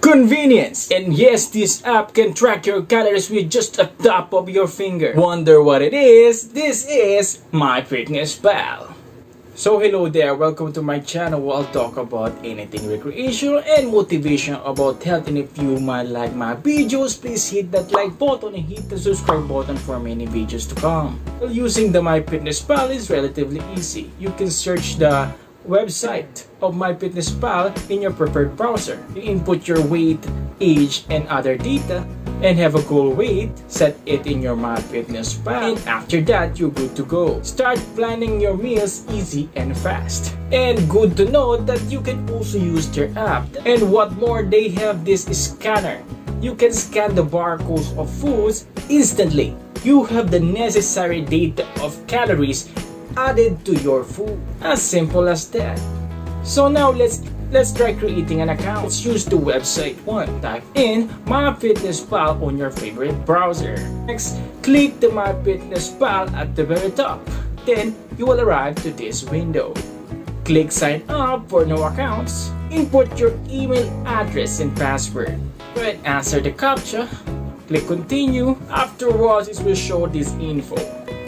Convenience! And yes, this app can track your calories with just a tap of your finger. Wonder what it is? This is myfitnesspal. So hello there, welcome to my channel where I'll talk about anything recreational and motivational about health. And if you might like my videos, please hit that like button and hit the subscribe button for many videos to come. Well, using the myfitnesspal is relatively easy. You can search the website of myfitnesspal in your preferred browser. You input your weight, age, and other data and have a goal weight, set it in your myfitnesspal, and after that you're good to go. Start planning your meals easy and fast. And good to know that you can also use their app. And what more, they have this scanner. You can scan the barcodes of foods instantly. You have the necessary data of calories added to your food. As simple as that. So now let's try creating an account. Let's use the website one. Type in myfitnesspal on your favorite browser. Next, click the myfitnesspal at the very top. Then you will arrive to this window. Click sign up for no accounts. Input your email address and password. Then answer the captcha. Click continue. Afterwards, it will show this info.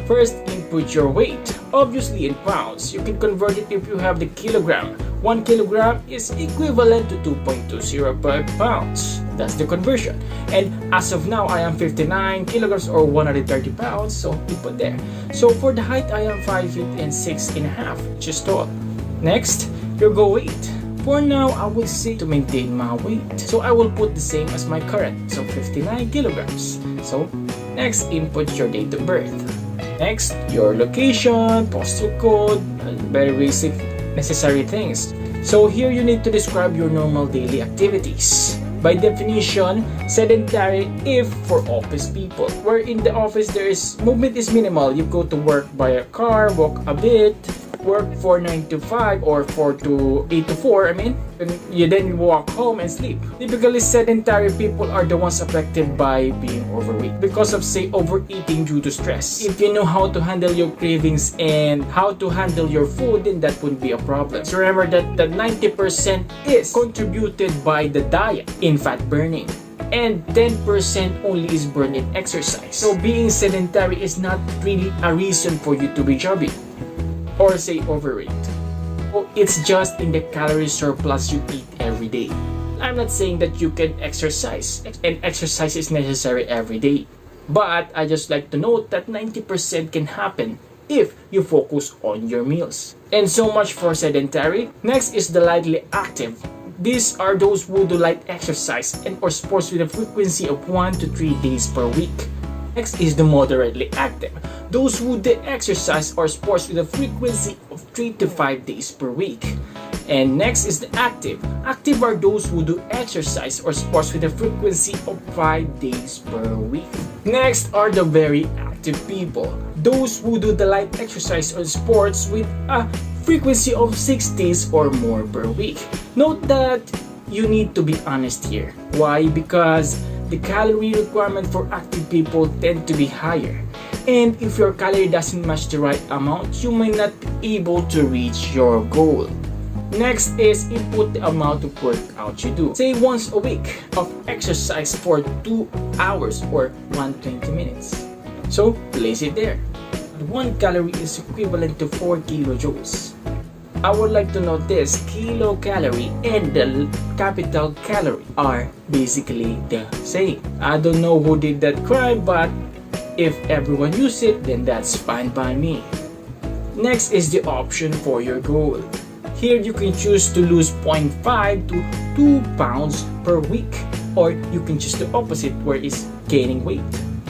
First, input your weight, obviously in pounds. You can convert it if you have the kilogram. 1 kilogram is equivalent to 2.205 pounds. That's the conversion. And as of now, I am 59 kilograms or 130 pounds, so you put there. So for the height, I am 5 feet and 6.5 inches tall. Next, your goal weight. For now, I will say to maintain my weight. So I will put the same as my current, so 59 kilograms. So next, input your date of birth. Next, your location, postal code, very basic necessary things. So here you need to describe your normal daily activities. By definition, sedentary if for office people. Where in the office there is movement is minimal. You go to work by a car, walk a bit, work for 9 to 5 or 8 to 4, and you then walk home and sleep. Typically, sedentary people are the ones affected by being overweight because of, say, overeating due to stress. If you know how to handle your cravings and how to handle your food, then that wouldn't be a problem. So remember that 90% is contributed by the diet in fat burning, and 10% only is burned in exercise. So being sedentary is not really a reason for you to be chubby or say overweight. So it's just in the calorie surplus you eat every day. I'm not saying that you can exercise, and exercise is necessary every day, but I just like to note that 90% can happen if you focus on your meals. And so much for sedentary. Next is the lightly active. These are those who do light exercise and or sports with a frequency of 1 to 3 days per week. Next is the moderately active. Those who do exercise or sports with a frequency of 3 to 5 days per week. And next is the active. Active are those who do exercise or sports with a frequency of 5 days per week. Next are the very active people. Those who do the light exercise or sports with a frequency of 6 days or more per week. Note that you need to be honest here. Why? Because the calorie requirement for active people tend to be higher. And if your calorie doesn't match the right amount, you may not be able to reach your goal. Next is input the amount of workout you do. Say once a week of exercise for 2 hours or 120 minutes. So place it there. 1 calorie is equivalent to 4 kilojoules. I would like to note this, kilocalorie and the capital calorie are basically the same. I don't know who did that crime, but if everyone uses it, then that's fine by me. Next is the option for your goal. Here you can choose to lose 0.5 to 2 pounds per week, or you can choose the opposite where it's gaining weight.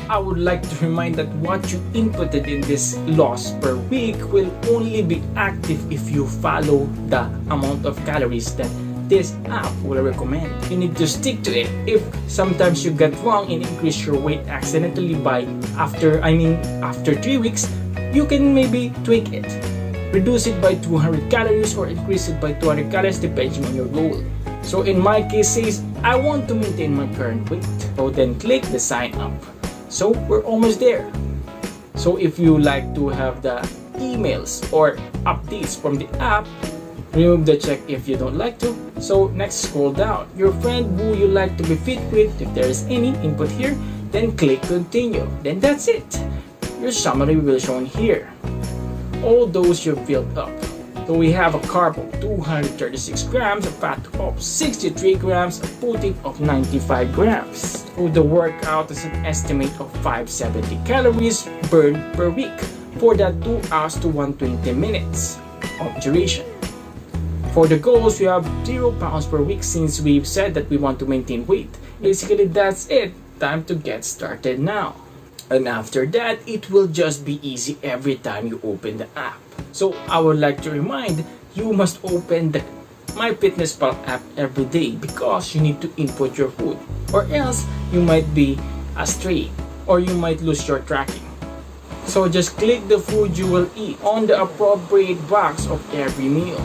I would like to remind that what you inputted in this loss per week will only be active if you follow the amount of calories that this app will recommend. You need to stick to it. If sometimes you get wrong and increase your weight accidentally after 3 weeks, you can maybe tweak it. Reduce it by 200 calories or increase it by 200 calories depending on your goal. So in my case, says I want to maintain my current weight. So then click the sign up. So we're almost there. So if you like to have the emails or updates from the app, Remove the check if you don't like to. So next, scroll down. Your friend who you like to be fit with, if there is any input here, then click continue. Then that's it. Your summary will show here. All those you've filled up. So we have a carb of 236 grams, a fat of 63 grams, a protein of 95 grams. So the workout is an estimate of 570 calories burned per week for that 2 hours to 120 minutes of duration. For the goals, we have 0 pounds per week since we've said that we want to maintain weight. Basically, that's it. Time to get started now. And after that, it will just be easy every time you open the app. So I would like to remind you must open the myfitnesspal app every day because you need to input your food, or else you might be astray or you might lose your tracking. So just click the food you will eat on the appropriate box of every meal.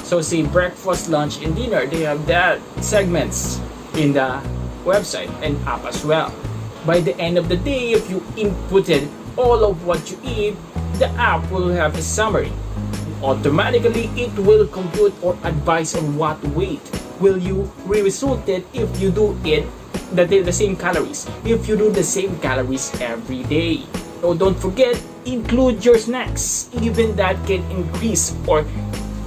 So say breakfast, lunch, and dinner, they have that segments in the website and app as well. By the end of the day, if you inputted all of what you eat, the app will have a summary. Automatically, it will compute or advise on what weight will you resulted if you do it the same calories. If you do the same calories every day. So don't forget, include your snacks. Even that can increase or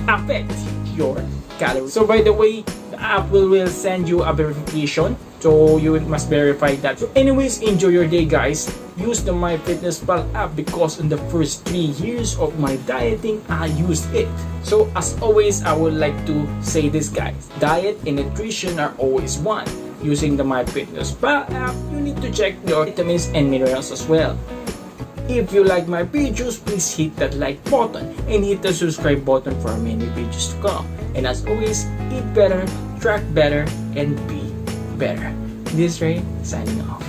affect your calories. So by the way, the app will send you a verification. So you must verify that. So anyways, enjoy your day, guys. Use the myfitnesspal app because in the first 3 years of my dieting, I used it. So as always, I would like to say this, guys. Diet and nutrition are always one. Using the myfitnesspal app, you need to check your vitamins and minerals as well. If you like my videos, please hit that like button and hit the subscribe button for many videos to come. And as always, eat better, track better, and be better. This is Ray, signing off.